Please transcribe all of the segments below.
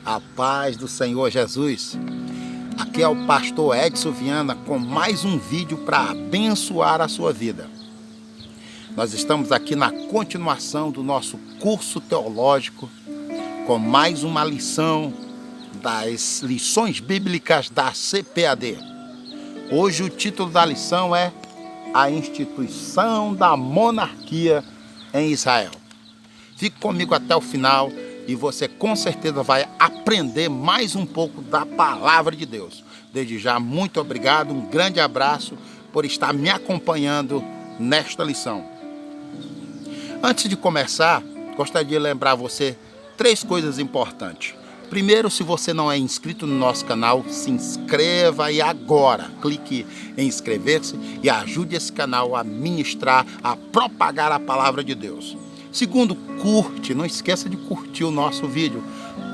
A paz do Senhor Jesus. Aqui é o pastor Edson Viana com mais um vídeo para abençoar a sua vida. Nós estamos aqui na continuação do nosso curso teológico com mais uma lição das lições bíblicas da CPAD. Hoje o título da lição é A Instituição da Monarquia em Israel. Fique comigo até o final e você com certeza vai aprender mais um pouco da palavra de Deus. Desde já, muito obrigado, um grande abraço por estar me acompanhando nesta lição. Antes de começar, gostaria de lembrar você 3 coisas importantes. Primeiro, se você não é inscrito no nosso canal, se inscreva aí agora. Clique em inscrever-se e ajude esse canal a ministrar, a propagar a palavra de Deus. Segundo, curte, não esqueça de curtir o nosso vídeo.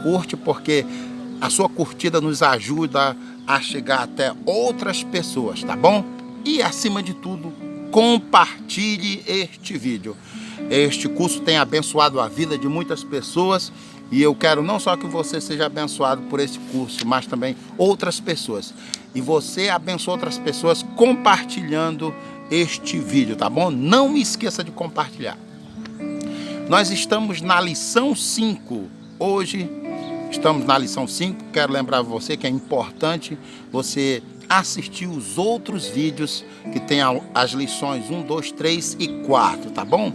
Curte porque a sua curtida nos ajuda a chegar até outras pessoas, tá bom? E acima de tudo, compartilhe este vídeo. Este curso tem abençoado a vida de muitas pessoas e eu quero não só que você seja abençoado por esse curso, mas também outras pessoas. E você abençoa outras pessoas compartilhando este vídeo, tá bom? Não esqueça de compartilhar. Nós estamos na lição 5. Hoje estamos na lição 5. Quero lembrar você que é importante você assistir os outros vídeos que tem as lições 1, 2, 3 e 4, tá bom?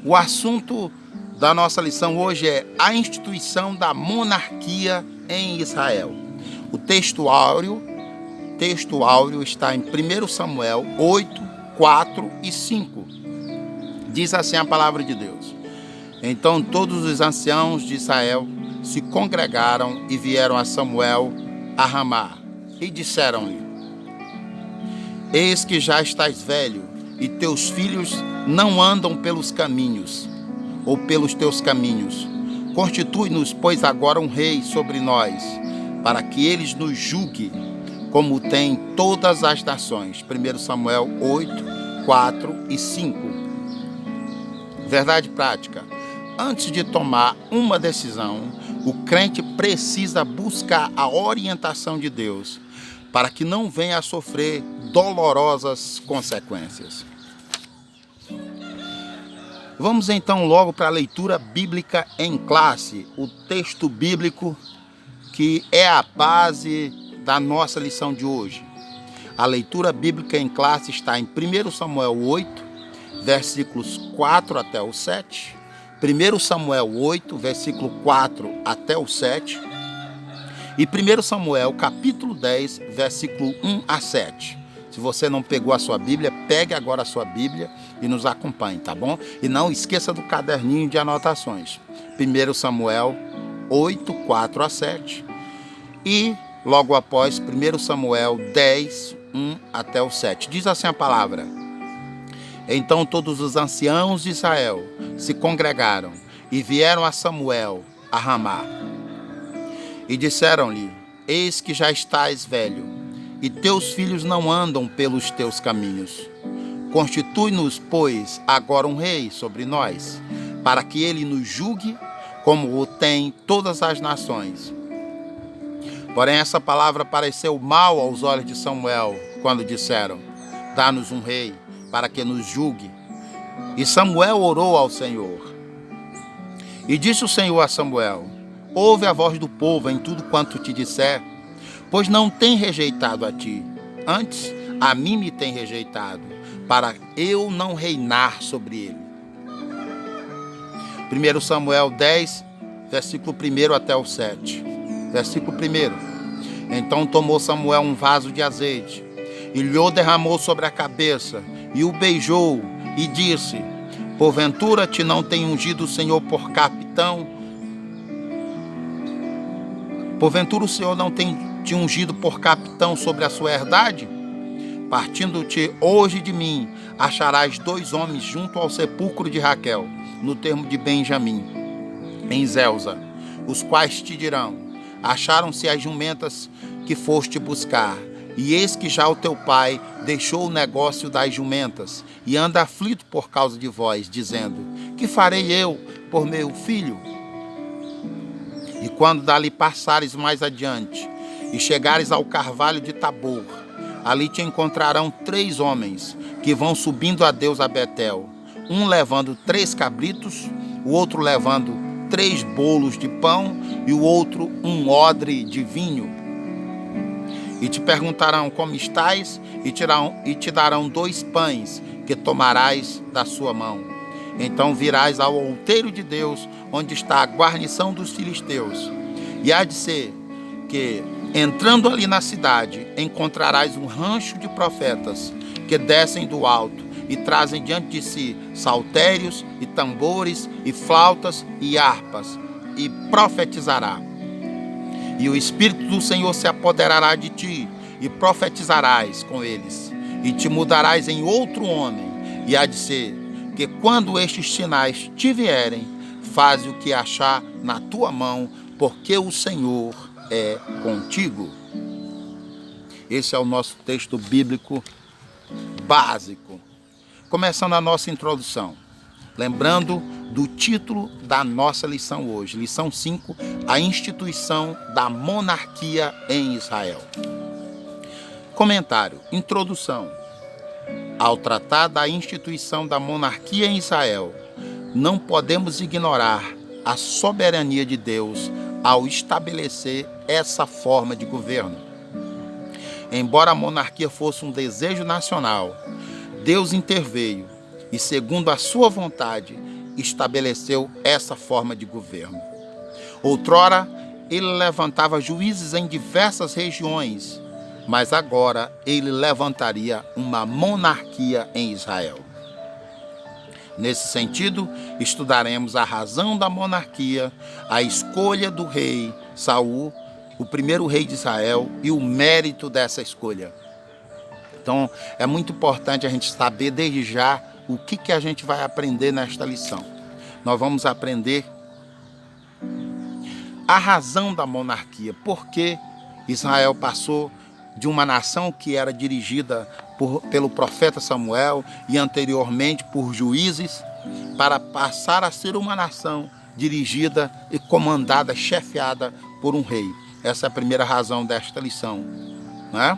O assunto da nossa lição hoje é a instituição da monarquia em Israel. O texto áureo está em 1 Samuel 8, 4 e 5. Diz assim a palavra de Deus: Então todos os anciãos de Israel se congregaram e vieram a Samuel a Ramá e disseram-lhe: Eis que já estás velho e teus filhos não andam pelos caminhos ou pelos teus caminhos. Constitui-nos, pois, agora um rei sobre nós, para que eles nos julgue, como tem todas as nações. 1 Samuel 8, 4 e 5. Verdade prática. Antes de tomar uma decisão, o crente precisa buscar a orientação de Deus, para que não venha a sofrer dolorosas consequências. Vamos então logo para a leitura bíblica em classe, o texto bíblico que é a base da nossa lição de hoje. A leitura bíblica em classe está em 1 Samuel 8, versículos 4 até o 7, 1 Samuel 8, versículo 4 até o 7, e 1 Samuel capítulo 10, versículo 1 a 7. Se você não pegou a sua Bíblia, pegue agora a sua Bíblia e nos acompanhe, tá bom? E não esqueça do caderninho de anotações. 1 Samuel 8, 4 a 7 e logo após 1 Samuel 10, 1 até o 7. Diz assim a palavra: Então todos os anciãos de Israel se congregaram e vieram a Samuel a Ramá e disseram-lhe: Eis que já estás velho e teus filhos não andam pelos teus caminhos. Constitui-nos, pois, agora um rei sobre nós, para que ele nos julgue, como o tem todas as nações. Porém, essa palavra pareceu mal aos olhos de Samuel, quando disseram: Dá-nos um rei, para que nos julgue. E Samuel orou ao Senhor. E disse o Senhor a Samuel: Ouve a voz do povo em tudo quanto te disser, pois não tem rejeitado a ti, antes a mim me tem rejeitado, para eu não reinar sobre ele. 1 Samuel 10, versículo 1 até o 7. Versículo 1. Então tomou Samuel um vaso de azeite, e lhe o derramou sobre a cabeça, e o beijou, e disse: Porventura te não tem ungido o Senhor por capitão? Porventura o Senhor não tem te ungido por capitão sobre a sua herdade? Partindo-te hoje de mim, acharás 2 homens junto ao sepulcro de Raquel, no termo de Benjamim, em Zelza, os quais te dirão: Acharam-se as jumentas que foste buscar, e eis que já o teu pai deixou o negócio das jumentas, e anda aflito por causa de vós, dizendo: Que farei eu por meu filho? E quando dali passares mais adiante, e chegares ao carvalho de Tabor, ali te encontrarão 3 homens, que vão subindo a Deus a Betel, um levando 3 cabritos, o outro levando 3 bolos de pão, e o outro um odre de vinho. E te perguntarão como estás, e te darão 2 pães, que tomarás da sua mão. Então virás ao outeiro de Deus, onde está a guarnição dos filisteus. E há de ser que, entrando ali na cidade, encontrarás um rancho de profetas, que descem do alto, e trazem diante de si saltérios, e tambores, e flautas, e harpas, e profetizará. E o Espírito do Senhor se apoderará de ti, e profetizarás com eles, e te mudarás em outro homem. E há de ser que, quando estes sinais te vierem, faze o que achar na tua mão, porque o Senhor é contigo. Esse é o nosso texto bíblico básico. Começando a nossa introdução, lembrando do título da nossa lição hoje, lição 5, a instituição da monarquia em Israel. Comentário, introdução. Ao tratar da instituição da monarquia em Israel, não podemos ignorar a soberania de Deus ao estabelecer essa forma de governo. Embora a monarquia fosse um desejo nacional, Deus interveio e, segundo a sua vontade, estabeleceu essa forma de governo. Outrora, ele levantava juízes em diversas regiões, mas agora ele levantaria uma monarquia em Israel. Nesse sentido, estudaremos a razão da monarquia, a escolha do rei Saul, o primeiro rei de Israel, e o mérito dessa escolha. Então, é muito importante a gente saber desde já o que a gente vai aprender nesta lição. Nós vamos aprender a razão da monarquia, por que Israel passou de uma nação que era dirigida pelo profeta Samuel e anteriormente por juízes, para passar a ser uma nação dirigida e comandada, chefiada por um rei. Essa é a primeira razão desta lição, né?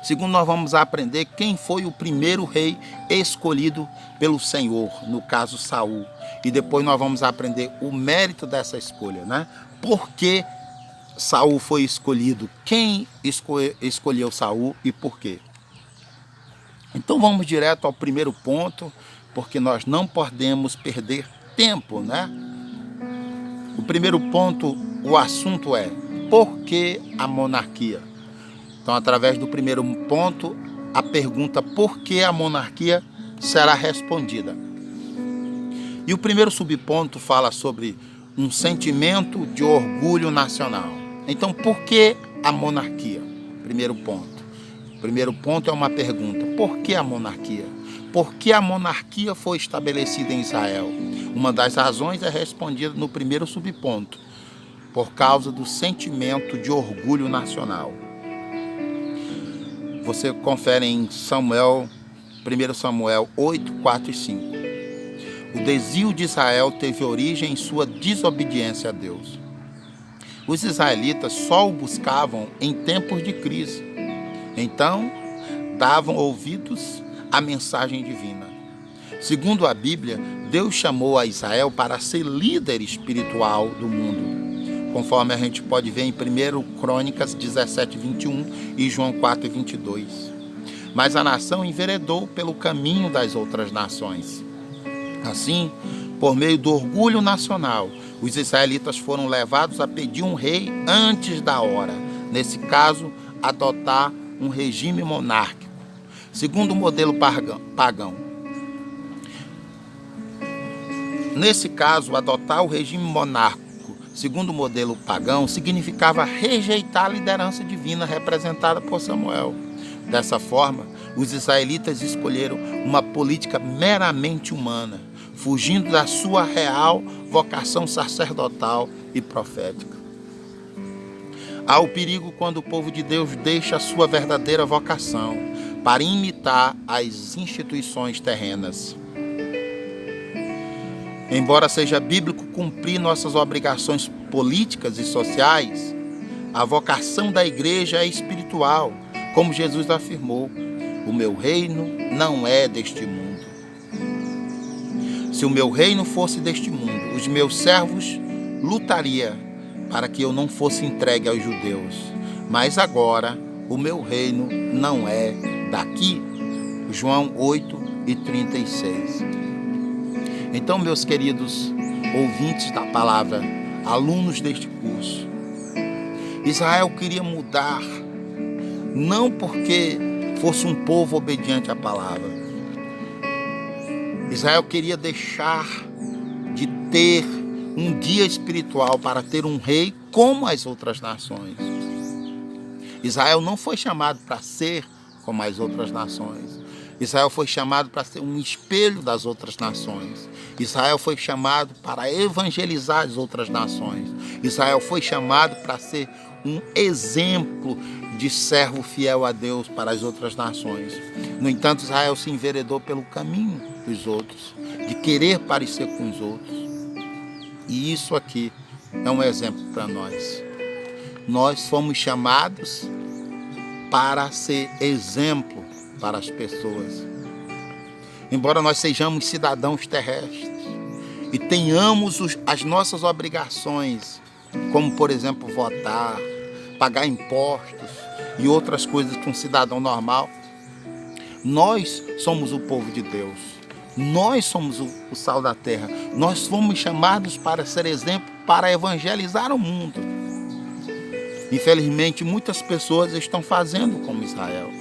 Segundo, nós vamos aprender quem foi o primeiro rei escolhido pelo Senhor, no caso Saul. E depois nós vamos aprender o mérito dessa escolha, né? Por que Saul foi escolhido? Quem escolheu Saul e por quê? Então vamos direto ao primeiro ponto, porque nós não podemos perder tempo, né? O primeiro ponto, o assunto é: por que a monarquia? Então, através do primeiro ponto, a pergunta por que a monarquia será respondida. E o primeiro subponto fala sobre um sentimento de orgulho nacional. Então, por que a monarquia? Primeiro ponto. Primeiro ponto é uma pergunta: por que a monarquia? Por que a monarquia foi estabelecida em Israel? Uma das razões é respondida no primeiro subponto: por causa do sentimento de orgulho nacional. Você confere em 1 Samuel 8, 4 e 5. O desvio de Israel teve origem em sua desobediência a Deus. Os israelitas só o buscavam em tempos de crise. Então, davam ouvidos à mensagem divina. Segundo a Bíblia, Deus chamou a Israel para ser líder espiritual do mundo, conforme a gente pode ver em 1 Crônicas 17, 21 e João 4, 22. Mas a nação enveredou pelo caminho das outras nações. Assim, por meio do orgulho nacional, os israelitas foram levados a pedir um rei antes da hora. Nesse caso, adotar um regime monárquico, segundo o modelo pagão. Nesse caso, adotar o regime monárquico segundo o modelo pagão, significava rejeitar a liderança divina representada por Samuel. Dessa forma, os israelitas escolheram uma política meramente humana, fugindo da sua real vocação sacerdotal e profética. Há o perigo quando o povo de Deus deixa a sua verdadeira vocação para imitar as instituições terrenas. Embora seja bíblico cumprir nossas obrigações políticas e sociais, a vocação da igreja é espiritual, como Jesus afirmou: o meu reino não é deste mundo. Se o meu reino fosse deste mundo, os meus servos lutariam para que eu não fosse entregue aos judeus. Mas agora o meu reino não é daqui. João 8:36. Então, meus queridos ouvintes da palavra, alunos deste curso, Israel queria mudar, não porque fosse um povo obediente à palavra. Israel queria deixar de ter um guia espiritual para ter um rei como as outras nações. Israel não foi chamado para ser como as outras nações. Israel foi chamado para ser um espelho das outras nações. Israel foi chamado para evangelizar as outras nações. Israel foi chamado para ser um exemplo de servo fiel a Deus para as outras nações. No entanto, Israel se enveredou pelo caminho dos outros, de querer parecer com os outros. E isso aqui é um exemplo para nós. Nós fomos chamados para ser exemplo para as pessoas. Embora nós sejamos cidadãos terrestres e tenhamos as nossas obrigações, como por exemplo votar, pagar impostos e outras coisas que um cidadão normal, nós somos o povo de Deus. Nós somos o sal da terra. Nós fomos chamados para ser exemplo, para evangelizar o mundo. Infelizmente, muitas pessoas estão fazendo como Israel.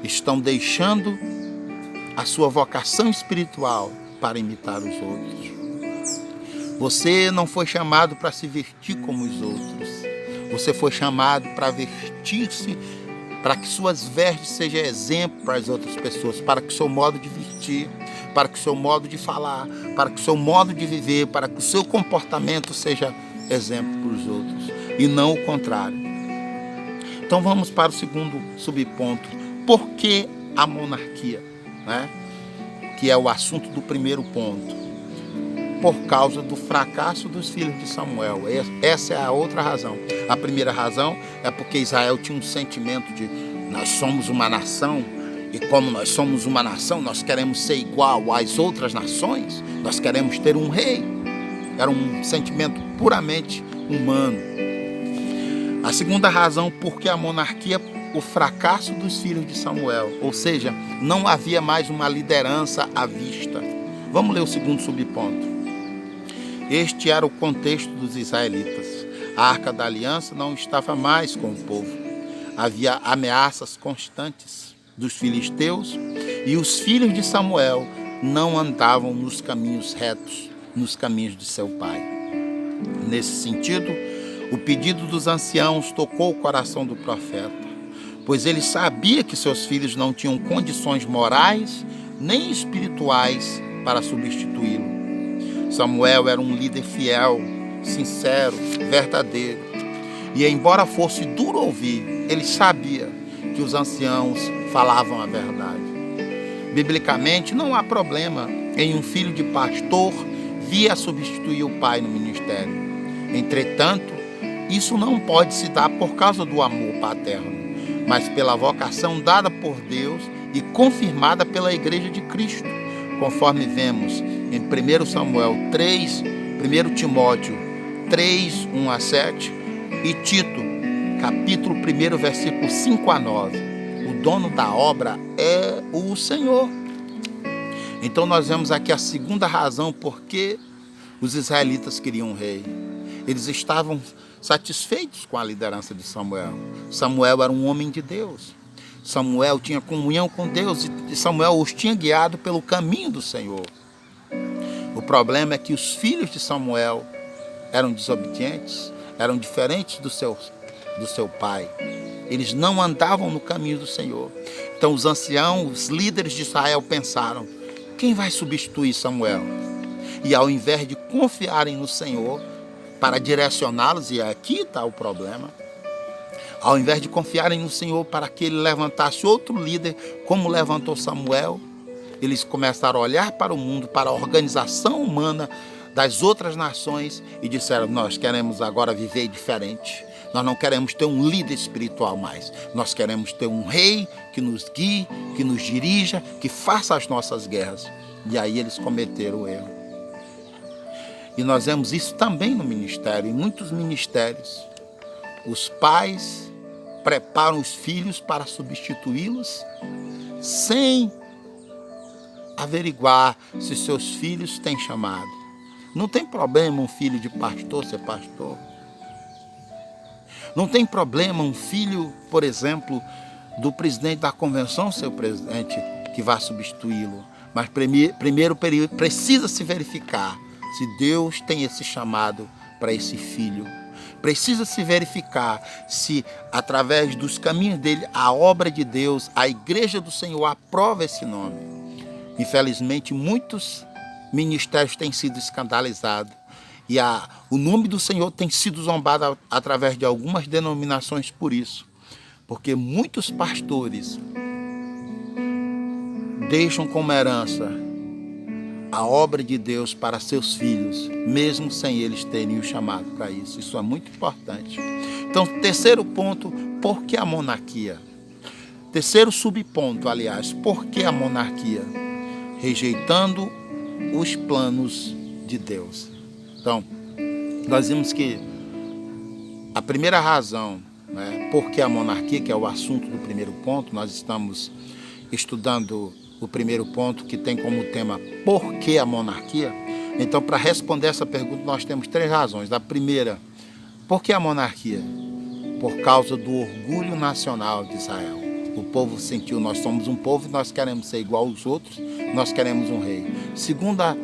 Estão deixando a sua vocação espiritual para imitar os outros. Você não foi chamado para se vestir como os outros. Você foi chamado para vestir-se, para que suas vestes sejam exemplo para as outras pessoas, para que o seu modo de vestir, para que o seu modo de falar, para que o seu modo de viver, para que o seu comportamento seja exemplo para os outros, e não o contrário. Então vamos para o segundo subponto. Por que a monarquia? Que é o assunto do primeiro ponto. Por causa do fracasso dos filhos de Samuel. Essa é a outra razão. A primeira razão é porque Israel tinha um sentimento de nós somos uma nação, e como nós somos uma nação, nós queremos ser igual às outras nações, nós queremos ter um rei. Era um sentimento puramente humano. A segunda razão, porque a monarquia, o fracasso dos filhos de Samuel, ou seja, não havia mais uma liderança à vista. Vamos ler o segundo subponto. Este era o contexto dos israelitas. A Arca da Aliança não estava mais com o povo. Havia ameaças constantes dos filisteus e os filhos de Samuel não andavam nos caminhos retos, nos caminhos de seu pai. Nesse sentido, o pedido dos anciãos tocou o coração do profeta, pois ele sabia que seus filhos não tinham condições morais nem espirituais para substituí-lo. Samuel era um líder fiel, sincero, verdadeiro. E embora fosse duro ouvir, ele sabia que os anciãos falavam a verdade. Biblicamente, não há problema em um filho de pastor vir a substituir o pai no ministério. Entretanto, isso não pode se dar por causa do amor paterno, mas pela vocação dada por Deus e confirmada pela Igreja de Cristo, conforme vemos em 1 Samuel 3, 1 Timóteo 3, 1-7 e Tito, capítulo 1, versículo 5-9. O dono da obra é o Senhor. Então nós vemos aqui a segunda razão por que os israelitas queriam um rei. Eles estavam satisfeitos com a liderança de Samuel. Samuel era um homem de Deus. Samuel tinha comunhão com Deus e Samuel os tinha guiado pelo caminho do Senhor. O problema é que os filhos de Samuel eram desobedientes, eram diferentes do seu pai. Eles não andavam no caminho do Senhor. Então os anciãos, os líderes de Israel pensaram: quem vai substituir Samuel? E ao invés de confiarem no Senhor para direcioná-los, e aqui está o problema, ao invés de confiarem no Senhor para que ele levantasse outro líder, como levantou Samuel, eles começaram a olhar para o mundo, para a organização humana das outras nações e disseram: nós queremos agora viver diferente. Nós não queremos ter um líder espiritual mais. Nós queremos ter um rei que nos guie, que nos dirija, que faça as nossas guerras. E aí eles cometeram o erro. E nós vemos isso também no ministério, em muitos ministérios. Os pais preparam os filhos para substituí-los sem averiguar se seus filhos têm chamado. Não tem problema um filho de pastor ser pastor. Não tem problema um filho, por exemplo, do presidente da convenção ser o presidente que vai substituí-lo. Mas primeiro precisa se verificar se Deus tem esse chamado para esse filho. Precisa se verificar se, através dos caminhos dele, a obra de Deus, a igreja do Senhor aprova esse nome. Infelizmente, muitos ministérios têm sido escandalizados e o nome do Senhor tem sido zombado através de algumas denominações por isso. Porque muitos pastores deixam como herança a obra de Deus para seus filhos, mesmo sem eles terem o chamado para isso. Isso é muito importante. Então, terceiro ponto, por que a monarquia? Terceiro subponto, aliás, por que a monarquia? Rejeitando os planos de Deus. Então, nós vimos que a primeira razão, né, por que a monarquia, que é o assunto do primeiro ponto, nós estamos estudando o primeiro ponto, que tem como tema por que a monarquia. Então, para responder essa pergunta, nós temos três razões. A primeira, por que a monarquia? Por causa do orgulho nacional de Israel. O povo sentiu: nós somos um povo e nós queremos ser igual aos outros, nós queremos um rei. Segunda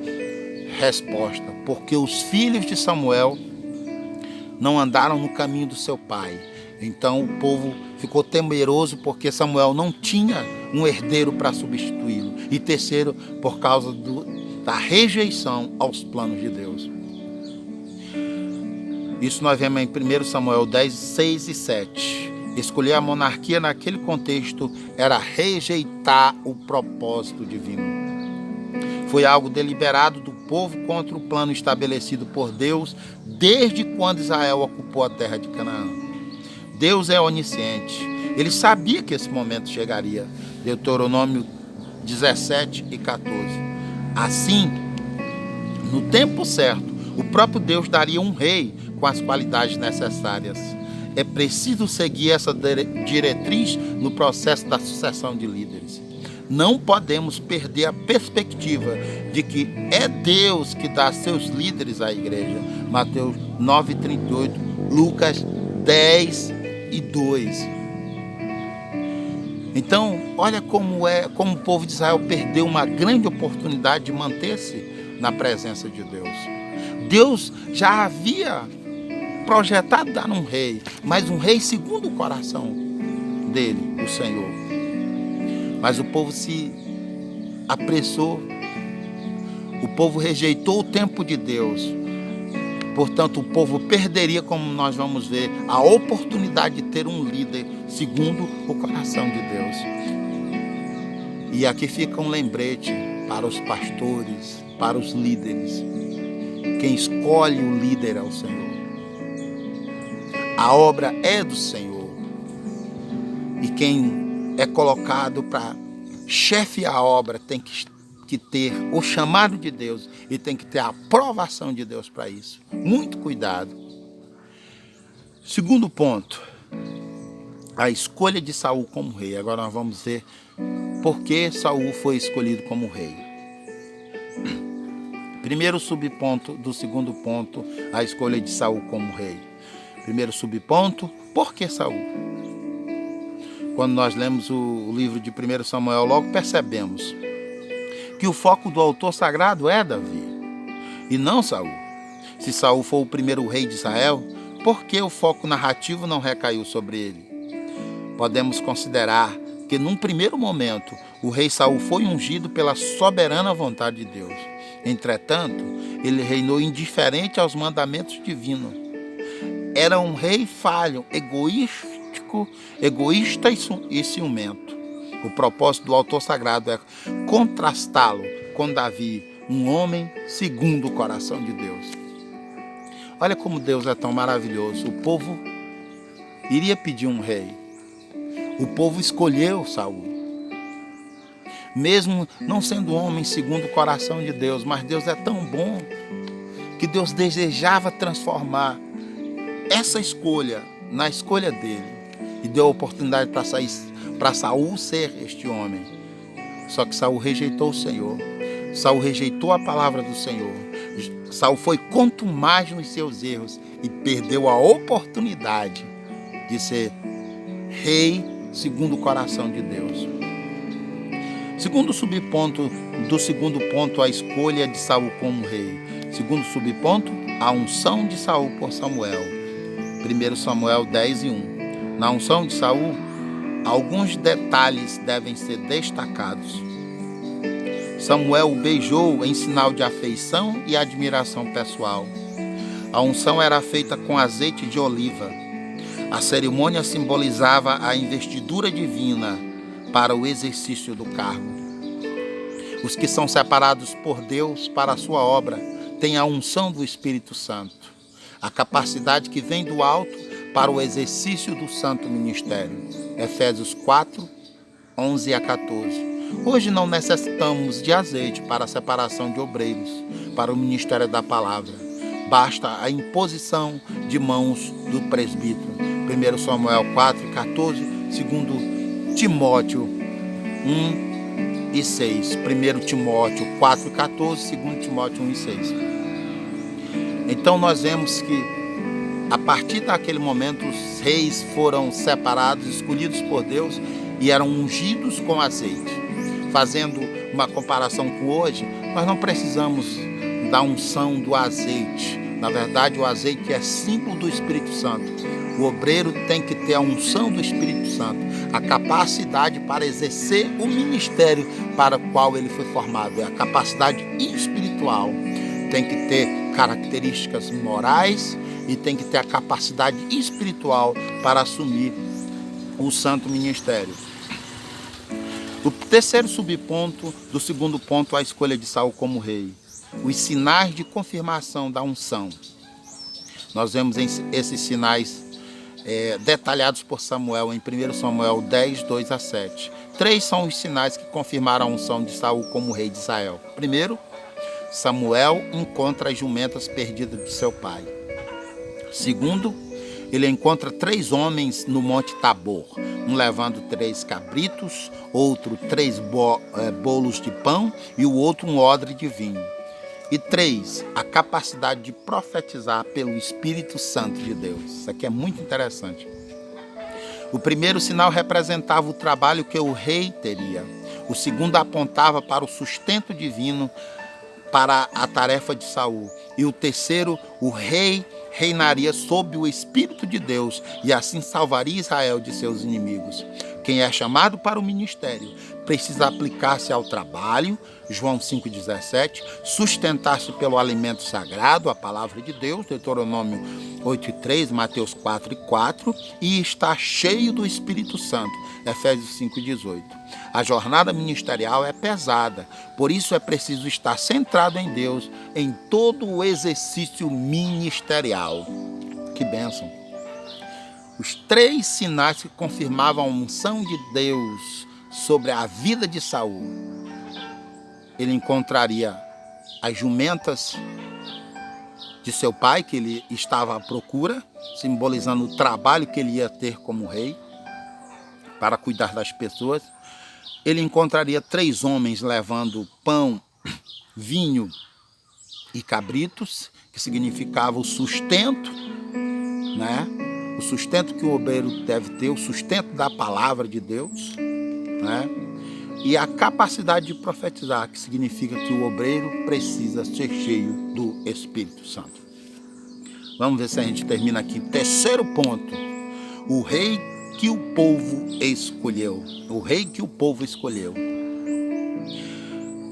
resposta, porque os filhos de Samuel não andaram no caminho do seu pai. Então o povo ficou temeroso porque Samuel não tinha um herdeiro para substituí-lo. E terceiro, por causa da rejeição aos planos de Deus. Isso nós vemos em 1 Samuel 10, 6 e 7. Escolher a monarquia naquele contexto era rejeitar o propósito divino. Foi algo deliberado do povo contra o plano estabelecido por Deus desde quando Israel ocupou a terra de Canaã. Deus é onisciente. Ele sabia que esse momento chegaria. Deuteronômio 17 e 14. Assim, no tempo certo, o próprio Deus daria um rei com as qualidades necessárias. É preciso seguir essa diretriz no processo da sucessão de líderes. Não podemos perder a perspectiva de que é Deus que dá seus líderes à igreja. Mateus 9:38, Lucas 10:2. Então, olha como o povo de Israel perdeu uma grande oportunidade de manter-se na presença de Deus. Deus já havia projetado dar um rei, mas um rei segundo o coração dele, o Senhor. Mas o povo se apressou, o povo rejeitou o tempo de Deus. Portanto, o povo perderia, como nós vamos ver, a oportunidade de ter um líder segundo o coração de Deus. E aqui fica um lembrete para os pastores, para os líderes. Quem escolhe o líder é o Senhor. A obra é do Senhor. E quem é colocado para chefiar a obra tem que ter o chamado de Deus e tem que ter a aprovação de Deus para isso. Muito cuidado. Segundo ponto, a escolha de Saul como rei. Agora nós vamos ver por que Saul foi escolhido como rei. Primeiro subponto do segundo ponto, a escolha de Saul como rei. Primeiro subponto, por que Saul? Quando nós lemos o livro de 1 Samuel, logo percebemos que o foco do autor sagrado é Davi e não Saul. Se Saul for o primeiro rei de Israel, por que o foco narrativo não recaiu sobre ele? Podemos considerar que num primeiro momento o rei Saul foi ungido pela soberana vontade de Deus. Entretanto, ele reinou indiferente aos mandamentos divinos. Era um rei falho, egoísta e ciumento. O propósito do autor sagrado é contrastá-lo com Davi, um homem segundo o coração de Deus. Olha como Deus é tão maravilhoso. O povo iria pedir um rei. O povo escolheu Saul. Mesmo não sendo homem segundo o coração de Deus, mas Deus é tão bom que Deus desejava transformar essa escolha na escolha dele e deu a oportunidade para Saul ser este homem. Só que Saul rejeitou o Senhor. Saul rejeitou a palavra do Senhor. Saul foi contumaz nos seus erros e perdeu a oportunidade de ser rei segundo o coração de Deus. Segundo subponto do segundo ponto, a escolha de Saul como rei. Segundo subponto, a unção de Saul por Samuel. 1 Samuel 10:1. Na unção de Saul, alguns detalhes devem ser destacados. Samuel o beijou em sinal de afeição e admiração pessoal. A unção era feita com azeite de oliva. A cerimônia simbolizava a investidura divina para o exercício do cargo. Os que são separados por Deus para a sua obra têm a unção do Espírito Santo, a capacidade que vem do alto para o exercício do santo ministério. Efésios 4:11-14. Hoje não necessitamos de azeite para a separação de obreiros, para o ministério da palavra. Basta a imposição de mãos do presbítero. 1 Samuel 4:14, 2 Timóteo 1:6. 1 Timóteo 4:14, 2 Timóteo 1:6. Então nós vemos que a partir daquele momento os reis foram separados, escolhidos por Deus e eram ungidos com azeite. Fazendo uma comparação com hoje, nós não precisamos da unção do azeite. Na verdade, o azeite é símbolo do Espírito Santo. O obreiro tem que ter a unção do Espírito Santo, a capacidade para exercer o ministério para o qual ele foi formado. É a capacidade espiritual. Tem que ter características morais e tem que ter a capacidade espiritual para assumir o santo ministério. O terceiro subponto do segundo ponto, a escolha de Saul como rei. Os sinais de confirmação da unção. Nós vemos esses sinais detalhados por Samuel em 1 Samuel 10:2-7. 3 são os sinais que confirmaram a unção de Saul como rei de Israel. Primeiro, Samuel encontra as jumentas perdidas de seu pai. Segundo, ele encontra 3 homens no Monte Tabor, um levando 3 cabritos, outro 3 bolos de pão e o outro um odre de vinho. E 3, a capacidade de profetizar pelo Espírito Santo de Deus. Isso aqui é muito interessante. O primeiro sinal representava o trabalho que o rei teria. O segundo apontava para o sustento divino para a tarefa de Saul. E o terceiro, o rei reinaria sob o Espírito de Deus e assim salvaria Israel de seus inimigos. Quem é chamado para o ministério precisa aplicar-se ao trabalho, João 5,17, sustentar-se pelo alimento sagrado, a palavra de Deus, Deuteronômio 8,3, Mateus 4,4, e estar cheio do Espírito Santo, Efésios 5,18. A jornada ministerial é pesada, por isso é preciso estar centrado em Deus em todo o exercício ministerial. Que bênção! Os 3 sinais que confirmavam a unção de Deus sobre a vida de Saul. Ele encontraria as jumentas de seu pai, que ele estava à procura, simbolizando o trabalho que ele ia ter como rei, para cuidar das pessoas. Ele encontraria 3 homens levando pão, vinho e cabritos, que significava o sustento, né? O sustento que o obreiro deve ter, o sustento da palavra de Deus, né? E a capacidade de profetizar, que significa que o obreiro precisa ser cheio do Espírito Santo. Vamos ver se a gente termina aqui. Terceiro ponto, o rei que o povo escolheu. O rei que o povo escolheu.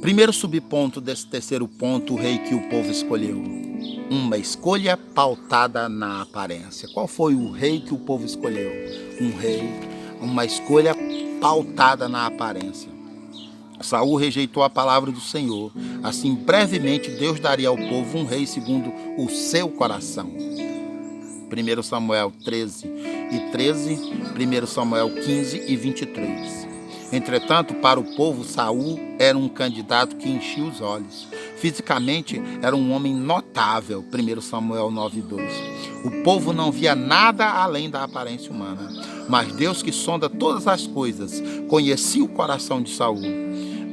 Primeiro subponto desse terceiro ponto, o rei que o povo escolheu. Uma escolha pautada na aparência. Qual foi o rei que o povo escolheu? Uma escolha pautada na aparência. Saul rejeitou a palavra do Senhor. Assim, brevemente, Deus daria ao povo um rei segundo o seu coração. 1 Samuel 13:13, 1 Samuel 15:23. Entretanto, para o povo, Saul era um candidato que enchia os olhos. Fisicamente, era um homem notável, 1 Samuel 9:2. O povo não via nada além da aparência humana. Mas Deus, que sonda todas as coisas, conhecia o coração de Saul.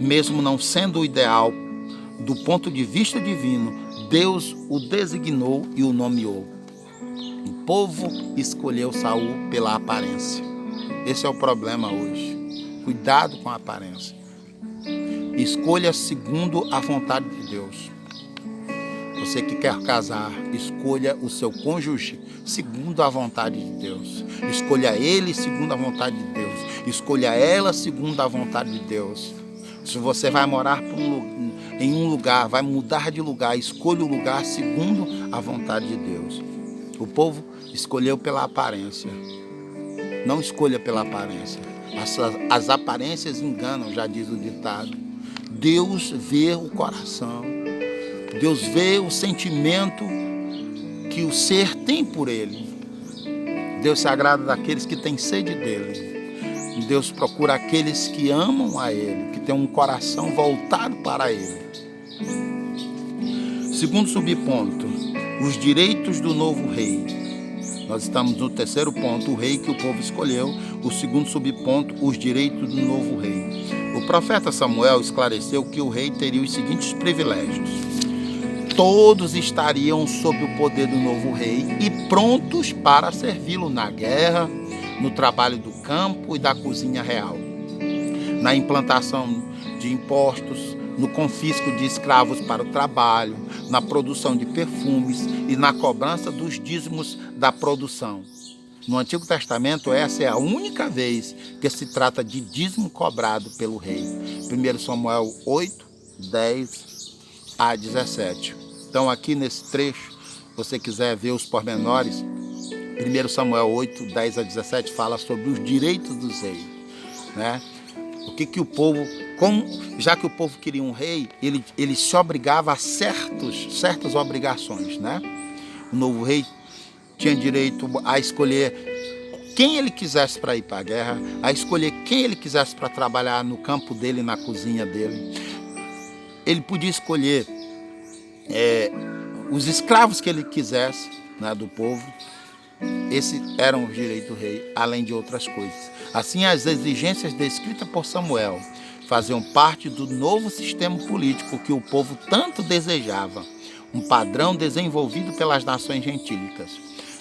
Mesmo não sendo o ideal do ponto de vista divino, Deus o designou e o nomeou. O povo escolheu Saul pela aparência. Esse é o problema hoje. Cuidado com a aparência. Escolha segundo a vontade de Deus. Você que quer casar, escolha o seu cônjuge segundo a vontade de Deus. Escolha ele segundo a vontade de Deus. Escolha ela segundo a vontade de Deus. Se você vai morar em um lugar, vai mudar de lugar, escolha o lugar segundo a vontade de Deus. O povo escolheu pela aparência. Não escolha pela aparência. As aparências enganam, já diz o ditado. Deus vê o coração. Deus vê o sentimento que o ser tem por ele. Deus se agrada daqueles que têm sede dele. Deus procura aqueles que amam a ele, que têm um coração voltado para ele. Segundo subponto, os direitos do novo rei. Nós estamos no terceiro ponto, o rei que o povo escolheu. O segundo subponto, os direitos do novo rei. O profeta Samuel esclareceu que o rei teria os seguintes privilégios. Todos estariam sob o poder do novo rei e prontos para servi-lo na guerra, no trabalho do campo e da cozinha real, na implantação de impostos, no confisco de escravos para o trabalho, na produção de perfumes e na cobrança dos dízimos da produção. No Antigo Testamento, essa é a única vez que se trata de dízimo cobrado pelo rei. 1 Samuel 8, 10 a 17. Então, aqui nesse trecho, se você quiser ver os pormenores, 1 Samuel 8, 10 a 17 fala sobre os direitos dos reis, né? O que o povo, já que o povo queria um rei, ele se obrigava a certas obrigações, né? O novo rei tinha direito a escolher quem ele quisesse para ir para a guerra, a escolher quem ele quisesse para trabalhar no campo dele, na cozinha dele. Ele podia escolher os escravos que ele quisesse, né, do povo. Esses eram os direitos do rei, além de outras coisas. Assim, as exigências descritas por Samuel faziam parte do novo sistema político que o povo tanto desejava, um padrão desenvolvido pelas nações gentílicas.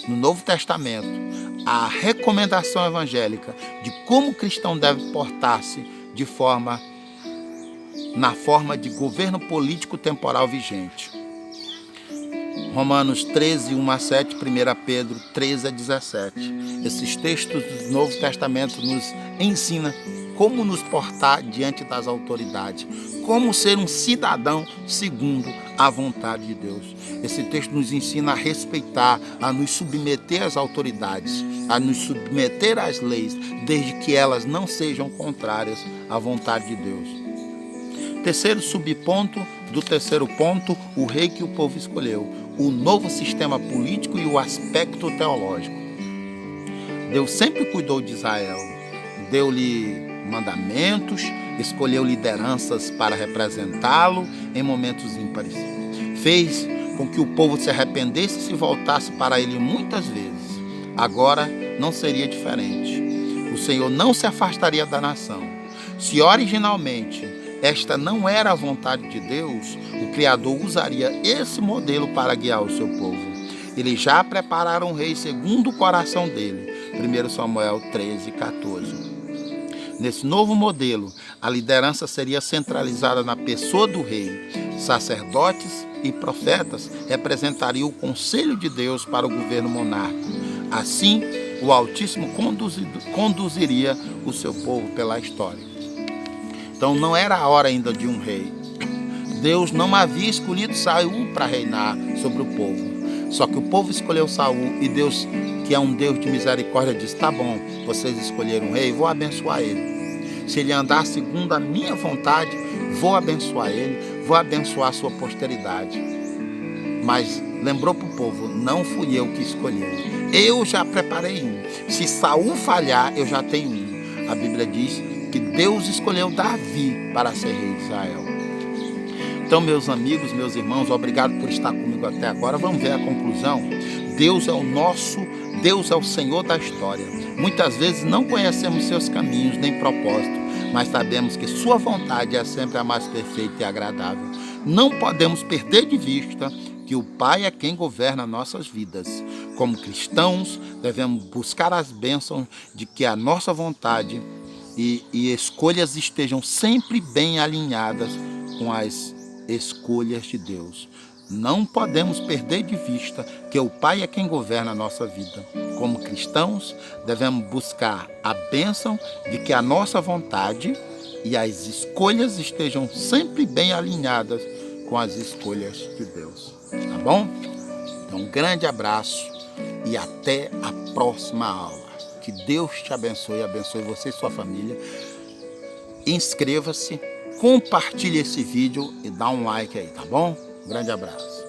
No Novo Testamento, a recomendação evangélica de como o cristão deve portar-se na forma de governo político temporal vigente. Romanos 13, 1 a 7, 1 Pedro 13 a 17. Esses textos do Novo Testamento nos ensinam como nos portar diante das autoridades, como ser um cidadão segundo a vontade de Deus. Esse texto nos ensina a respeitar, a nos submeter às autoridades, a nos submeter às leis, desde que elas não sejam contrárias à vontade de Deus. Terceiro subponto do terceiro ponto, o rei que o povo escolheu, o novo sistema político e o aspecto teológico. Deus sempre cuidou de Israel, deu-lhe mandamentos, escolheu lideranças para representá-lo em momentos ímpares. Fez com que o povo se arrependesse e se voltasse para ele muitas vezes. Agora não seria diferente. O Senhor não se afastaria da nação. Se originalmente esta não era a vontade de Deus, o Criador usaria esse modelo para guiar o seu povo. Ele já preparara um rei segundo o coração dele. 1 Samuel 13, 14. Nesse novo modelo, a liderança seria centralizada na pessoa do rei. Sacerdotes e profetas representariam o conselho de Deus para o governo monárquico. Assim, o Altíssimo conduziria o seu povo pela história. Então não era a hora ainda de um rei. Deus não havia escolhido Saul para reinar sobre o povo. Só que o povo escolheu Saul e Deus, que é um Deus de misericórdia, disse: tá bom, vocês escolheram um rei, vou abençoar ele. Se ele andar segundo a minha vontade, vou abençoar ele, vou abençoar a sua posteridade. Mas lembrou para o povo, não fui eu que escolhi. Eu já preparei um. Se Saul falhar, eu já tenho um. A Bíblia diz que Deus escolheu Davi para ser rei de Israel. Então, meus amigos, meus irmãos, obrigado por estar comigo até agora. Vamos ver a conclusão. Deus é o Senhor da história. Muitas vezes não conhecemos seus caminhos nem propósito, mas sabemos que sua vontade é sempre a mais perfeita e agradável. Não podemos perder de vista que o Pai é quem governa nossas vidas. Como cristãos, devemos buscar as bênçãos de que a nossa vontade e escolhas estejam sempre bem alinhadas com as escolhas de Deus. Não podemos perder de vista que o Pai é quem governa a nossa vida. Como cristãos, devemos buscar a bênção de que a nossa vontade e as escolhas estejam sempre bem alinhadas com as escolhas de Deus. Tá bom? Então, um grande abraço e até a próxima aula. Que Deus te abençoe, abençoe você e sua família. Inscreva-se, compartilhe esse vídeo e dá um like aí, tá bom? Um grande abraço.